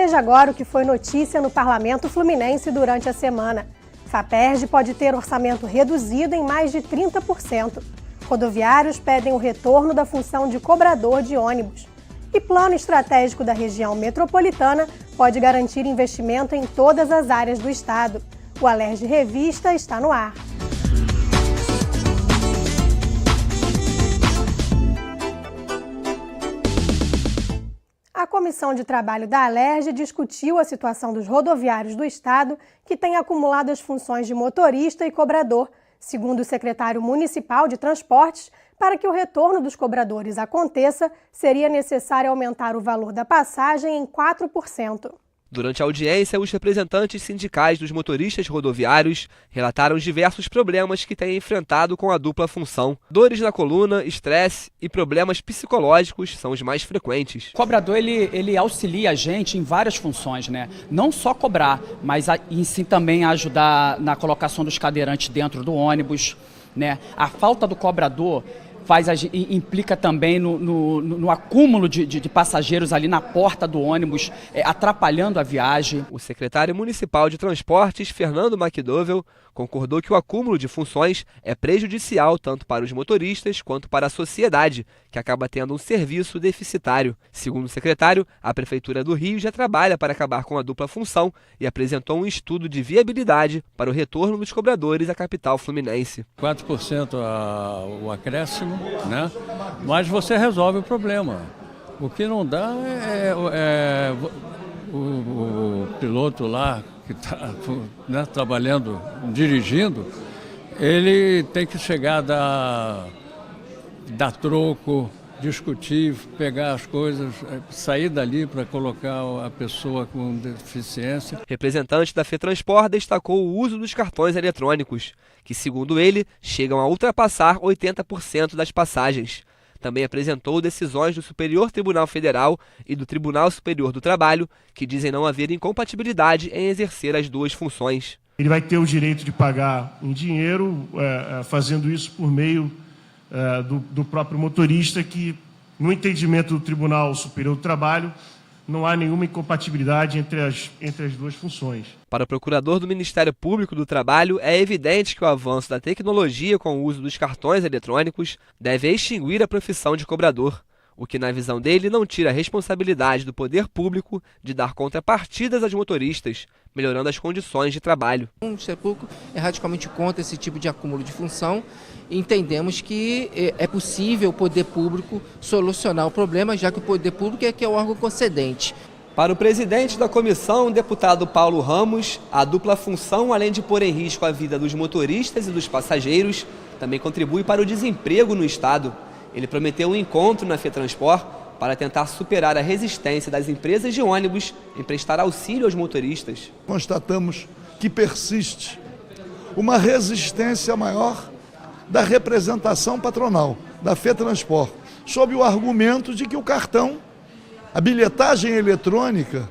Veja agora o que foi notícia no Parlamento Fluminense durante a semana. FAPERJ pode ter orçamento reduzido em mais de 30%. Rodoviários pedem o retorno da função de cobrador de ônibus. E plano estratégico da região metropolitana pode garantir investimento em todas as áreas do estado. O Alerj Revista está no ar. A Comissão de Trabalho da Alerj discutiu a situação dos rodoviários do estado que têm acumulado as funções de motorista e cobrador. Segundo o secretário municipal de Transportes, para que o retorno dos cobradores aconteça, seria necessário aumentar o valor da passagem em 4%. Durante a audiência, os representantes sindicais dos motoristas rodoviários relataram os diversos problemas que têm enfrentado com a dupla função. Dores na coluna, estresse e problemas psicológicos são os mais frequentes. O cobrador ele auxilia a gente em várias funções, né? Não só cobrar, mas em si também ajudar na colocação dos cadeirantes dentro do ônibus, né? A falta do cobrador implica também no acúmulo de passageiros ali na porta do ônibus, atrapalhando a viagem. O secretário municipal de Transportes, Fernando McDowell, concordou que o acúmulo de funções é prejudicial tanto para os motoristas quanto para a sociedade, que acaba tendo um serviço deficitário. Segundo o secretário, a Prefeitura do Rio já trabalha para acabar com a dupla função e apresentou um estudo de viabilidade para o retorno dos cobradores à capital fluminense. 4% o acréscimo, né? Mas você resolve o problema. O que não dá é o piloto lá que está, né, trabalhando, dirigindo, ele tem que chegar dar troco, discutir, pegar as coisas, sair dali para colocar a pessoa com deficiência. Representante da FETransport destacou o uso dos cartões eletrônicos, que, segundo ele, chegam a ultrapassar 80% das passagens. Também apresentou decisões do Superior Tribunal Federal e do Tribunal Superior do Trabalho, que dizem não haver incompatibilidade em exercer as duas funções. Ele vai ter o direito de pagar em dinheiro, fazendo isso por meio do próprio motorista, que, no entendimento do Tribunal Superior do Trabalho, não há nenhuma incompatibilidade entre as duas funções. Para o procurador do Ministério Público do Trabalho, é evidente que o avanço da tecnologia com o uso dos cartões eletrônicos deve extinguir a profissão de cobrador, o que, na visão dele, não tira a responsabilidade do poder público de dar contrapartidas aos motoristas, melhorando as condições de trabalho. O Ministério Público é radicalmente contra esse tipo de acúmulo de função e entendemos que é possível o poder público solucionar o problema, já que o poder público é que é o órgão concedente. Para o presidente da comissão, o deputado Paulo Ramos, a dupla função, além de pôr em risco a vida dos motoristas e dos passageiros, também contribui para o desemprego no estado. Ele prometeu um encontro na FETransport para tentar superar a resistência das empresas de ônibus em prestar auxílio aos motoristas. Constatamos que persiste uma resistência maior da representação patronal, da FETransport, sob o argumento de que o cartão, a bilhetagem eletrônica,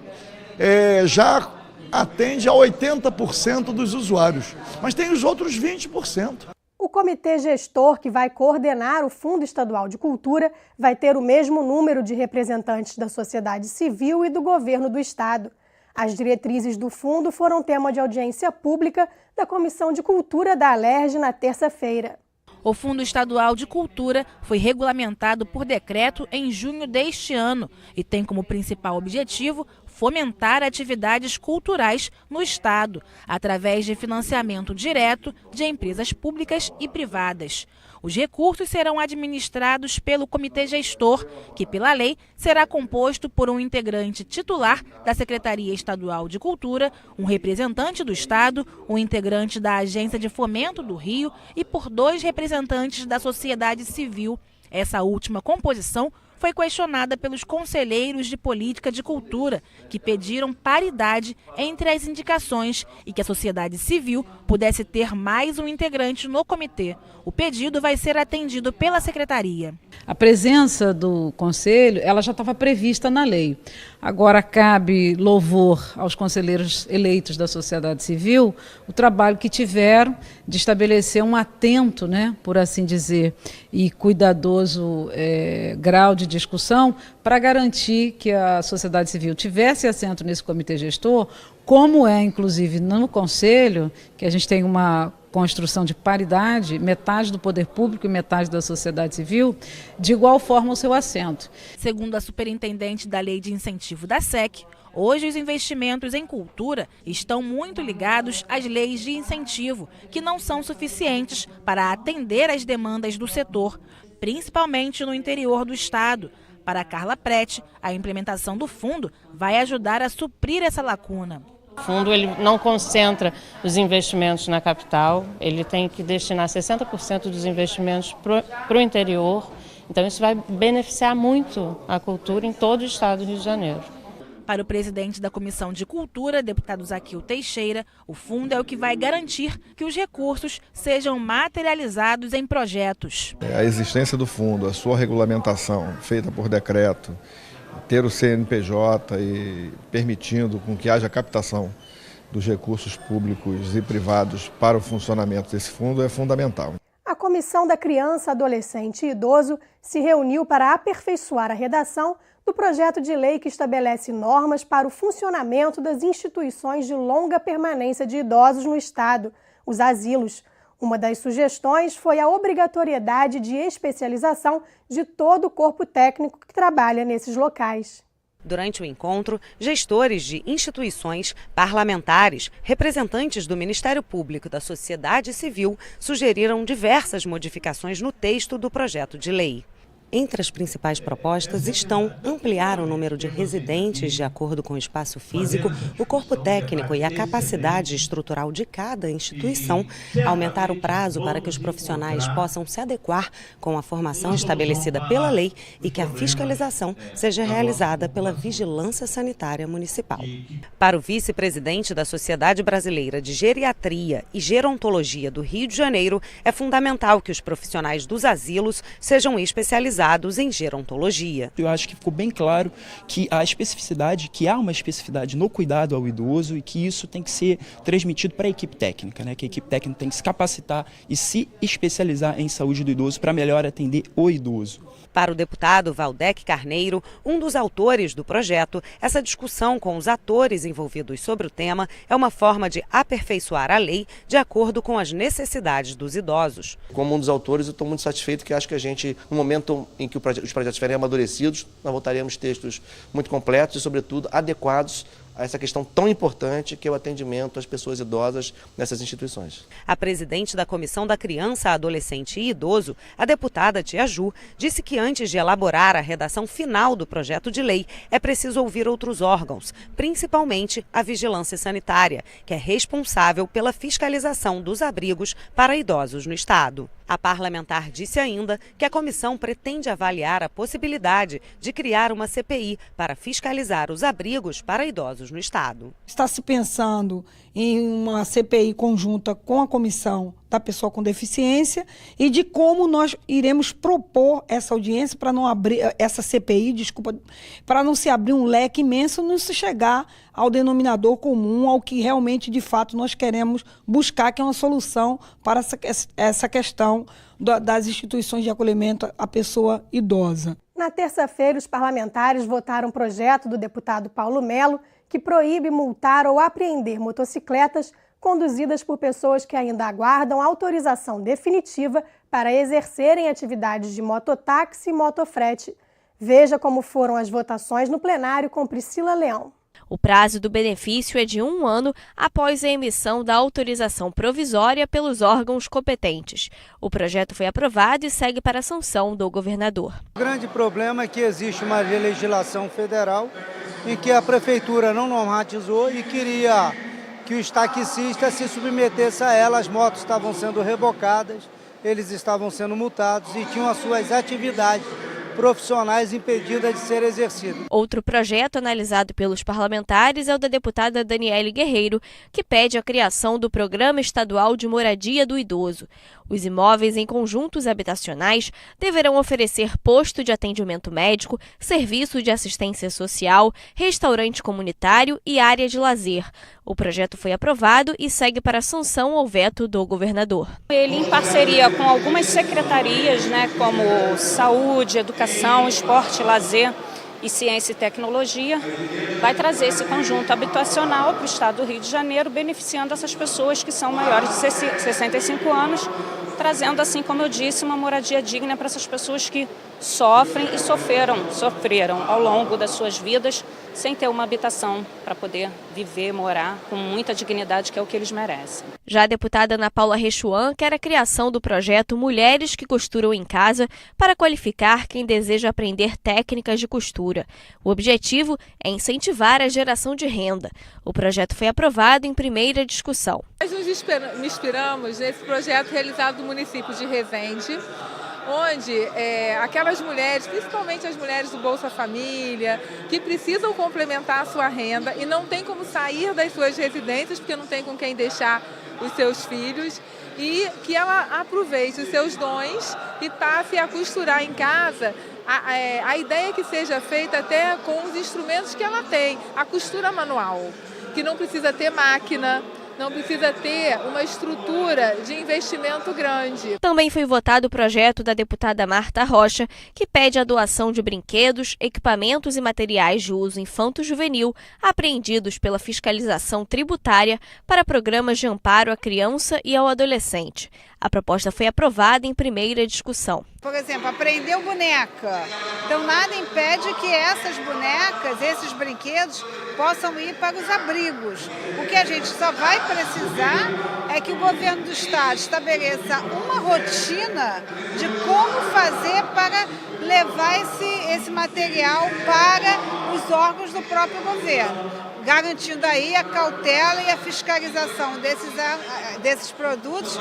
já atende a 80% dos usuários, mas tem os outros 20%. O comitê gestor, que vai coordenar o Fundo Estadual de Cultura, vai ter o mesmo número de representantes da sociedade civil e do governo do estado. As diretrizes do fundo foram tema de audiência pública da Comissão de Cultura da Alerj na terça-feira. O Fundo Estadual de Cultura foi regulamentado por decreto em junho deste ano e tem como principal objetivo fomentar atividades culturais no estado, através de financiamento direto de empresas públicas e privadas. Os recursos serão administrados pelo comitê gestor, que pela lei será composto por um integrante titular da Secretaria Estadual de Cultura, um representante do estado, um integrante da Agência de Fomento do Rio e por 2 representantes da sociedade civil. Essa última composição foi questionada pelos conselheiros de política de cultura, que pediram paridade entre as indicações e que a sociedade civil pudesse ter mais um integrante no comitê. O pedido vai ser atendido pela secretaria. A presença do conselho, ela já estava prevista na lei. Agora cabe louvor aos conselheiros eleitos da sociedade civil o trabalho que tiveram de estabelecer um atento, por assim dizer, e cuidadoso grau de de discussão para garantir que a sociedade civil tivesse assento nesse comitê gestor, como é, inclusive, no Conselho, que a gente tem uma construção de paridade, metade do poder público e metade da sociedade civil, de igual forma o seu assento. Segundo a superintendente da Lei de Incentivo da SEC, hoje os investimentos em cultura estão muito ligados às leis de incentivo, que não são suficientes para atender às demandas do setor, principalmente no interior do estado. Para Carla Prete, a implementação do fundo vai ajudar a suprir essa lacuna. O fundo ele não concentra os investimentos na capital, ele tem que destinar 60% dos investimentos para o interior, então isso vai beneficiar muito a cultura em todo o estado do Rio de Janeiro. Para o presidente da Comissão de Cultura, deputado Zaquil Teixeira, o fundo é o que vai garantir que os recursos sejam materializados em projetos. A existência do fundo, a sua regulamentação feita por decreto, ter o CNPJ e permitindo com que haja captação dos recursos públicos e privados para o funcionamento desse fundo é fundamental. A Comissão da Criança, Adolescente e Idoso se reuniu para aperfeiçoar a redação do projeto de lei que estabelece normas para o funcionamento das instituições de longa permanência de idosos no Estado, os asilos. Uma das sugestões foi a obrigatoriedade de especialização de todo o corpo técnico que trabalha nesses locais. Durante o encontro, gestores de instituições, parlamentares, representantes do Ministério Público e da sociedade civil sugeriram diversas modificações no texto do projeto de lei. Entre as principais propostas estão ampliar o número de residentes de acordo com o espaço físico, o corpo técnico e a capacidade estrutural de cada instituição, aumentar o prazo para que os profissionais possam se adequar com a formação estabelecida pela lei e que a fiscalização seja realizada pela Vigilância Sanitária Municipal. Para o vice-presidente da Sociedade Brasileira de Geriatria e Gerontologia do Rio de Janeiro, é fundamental que os profissionais dos asilos sejam especializados em gerontologia. Eu acho que ficou bem claro que há uma especificidade no cuidado ao idoso e que isso tem que ser transmitido para a equipe técnica, né? Que a equipe técnica tem que se capacitar e se especializar em saúde do idoso para melhor atender o idoso. Para o deputado Valdec Carneiro, um dos autores do projeto, essa discussão com os atores envolvidos sobre o tema é uma forma de aperfeiçoar a lei de acordo com as necessidades dos idosos. Como um dos autores, eu estou muito satisfeito que acho que a gente, no momento em que os projetos estiverem amadurecidos, nós voltaremos textos muito completos e, sobretudo, adequados a essa questão tão importante que é o atendimento às pessoas idosas nessas instituições. A presidente da Comissão da Criança, Adolescente e Idoso, a deputada Tia Ju, disse que antes de elaborar a redação final do projeto de lei, é preciso ouvir outros órgãos, principalmente a Vigilância Sanitária, que é responsável pela fiscalização dos abrigos para idosos no estado. A parlamentar disse ainda que a comissão pretende avaliar a possibilidade de criar uma CPI para fiscalizar os abrigos para idosos no estado. Está se pensando em uma CPI conjunta com a comissão da pessoa com deficiência e de como nós iremos propor essa audiência para não abrir essa CPI, para não se abrir um leque imenso, não se chegar ao denominador comum, ao que realmente de fato nós queremos buscar, que é uma solução para essa questão das instituições de acolhimento à pessoa idosa. Na terça-feira, os parlamentares votaram um projeto do deputado Paulo Melo que proíbe multar ou apreender motocicletas conduzidas por pessoas que ainda aguardam autorização definitiva para exercerem atividades de mototáxi e motofrete. Veja como foram as votações no plenário com Priscila Leão. O prazo do benefício é de 1 ano após a emissão da autorização provisória pelos órgãos competentes. O projeto foi aprovado e segue para a sanção do governador. O grande problema é que existe uma legislação federal em que a prefeitura não normatizou e queria que os taxistas se submetessem a ela. As motos estavam sendo rebocadas, eles estavam sendo multados e tinham as suas atividades profissionais impedidas de ser exercidas. Outro projeto analisado pelos parlamentares é o da deputada Daniele Guerreiro, que pede a criação do Programa Estadual de Moradia do Idoso. Os imóveis em conjuntos habitacionais deverão oferecer posto de atendimento médico, serviço de assistência social, restaurante comunitário e área de lazer. O projeto foi aprovado e segue para a sanção ou veto do governador. Ele, em parceria com algumas secretarias, como Saúde, Educação educação, esporte, lazer e ciência e tecnologia, vai trazer esse conjunto habitacional para o estado do Rio de Janeiro, beneficiando essas pessoas que são maiores de 65 anos, trazendo, assim como eu disse, uma moradia digna para essas pessoas que sofrem e sofreram ao longo das suas vidas sem ter uma habitação para poder viver, morar com muita dignidade, que é o que eles merecem. Já a deputada Ana Paula Rechuan quer a criação do projeto Mulheres que Costuram em Casa para qualificar quem deseja aprender técnicas de costura. O objetivo é incentivar a geração de renda. O projeto foi aprovado em primeira discussão. Nós nos inspiramos nesse projeto realizado no município de Resende, onde aquelas mulheres, principalmente as mulheres do Bolsa Família, que precisam complementar a sua renda e não tem como sair das suas residências porque não tem com quem deixar os seus filhos, e que ela aproveite os seus dons e passe a costurar em casa. A ideia é que seja feita até com os instrumentos que ela tem, a costura manual, que não precisa ter máquina, não precisa ter uma estrutura de investimento grande. Também foi votado o projeto da deputada Marta Rocha, que pede a doação de brinquedos, equipamentos e materiais de uso infanto-juvenil apreendidos pela fiscalização tributária para programas de amparo à criança e ao adolescente. A proposta foi aprovada em primeira discussão. Por exemplo, apreendeu boneca. Então nada impede que essas bonecas, esses brinquedos, possam ir para os abrigos. O que a gente só vai precisar é que o governo do estado estabeleça uma rotina de como fazer para levar esse material para os órgãos do próprio governo, garantindo aí a cautela e a fiscalização desses produtos,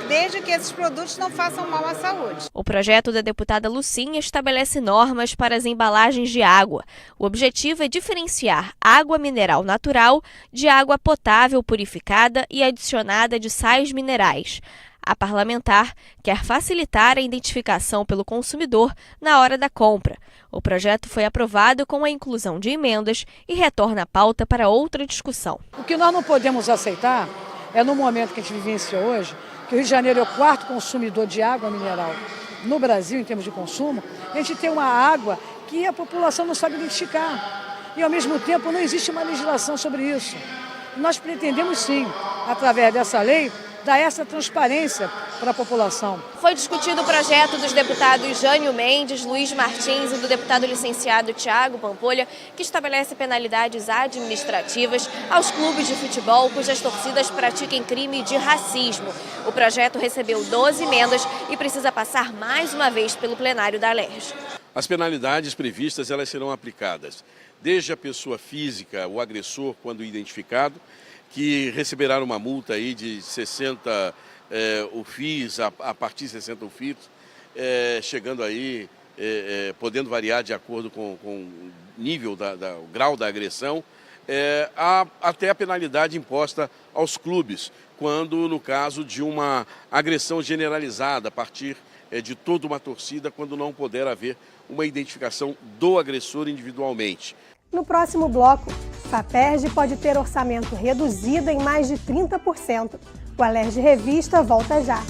desde que esses produtos não façam mal à saúde. O projeto da deputada Lucinha estabelece normas para as embalagens de água. O objetivo é diferenciar água mineral natural de água potável purificada e adicionada de sais minerais. A parlamentar quer facilitar a identificação pelo consumidor na hora da compra. O projeto foi aprovado com a inclusão de emendas e retorna a pauta para outra discussão. O que nós não podemos aceitar é, no momento que a gente vivencia hoje, que o Rio de Janeiro é o quarto consumidor de água mineral no Brasil, em termos de consumo, a gente tem uma água que a população não sabe identificar. E, ao mesmo tempo, não existe uma legislação sobre isso. Nós pretendemos, sim, através dessa lei, dar essa transparência para a população. Foi discutido o projeto dos deputados Jânio Mendes, Luiz Martins e do deputado licenciado Tiago Pampolha, que estabelece penalidades administrativas aos clubes de futebol cujas torcidas pratiquem crime de racismo. O projeto recebeu 12 emendas e precisa passar mais uma vez pelo plenário da Alerj. As penalidades previstas elas serão aplicadas desde a pessoa física, o agressor, quando identificado, que receberá uma multa aí de 60 UFIs, a partir de 60 UFIs, chegando aí, podendo variar de acordo com o nível, o grau da agressão, até a penalidade imposta aos clubes, quando no caso de uma agressão generalizada a partir de toda uma torcida, quando não puder haver uma identificação do agressor individualmente. No próximo bloco, FAPERJ pode ter orçamento reduzido em mais de 30%. O Alerj Revista volta já.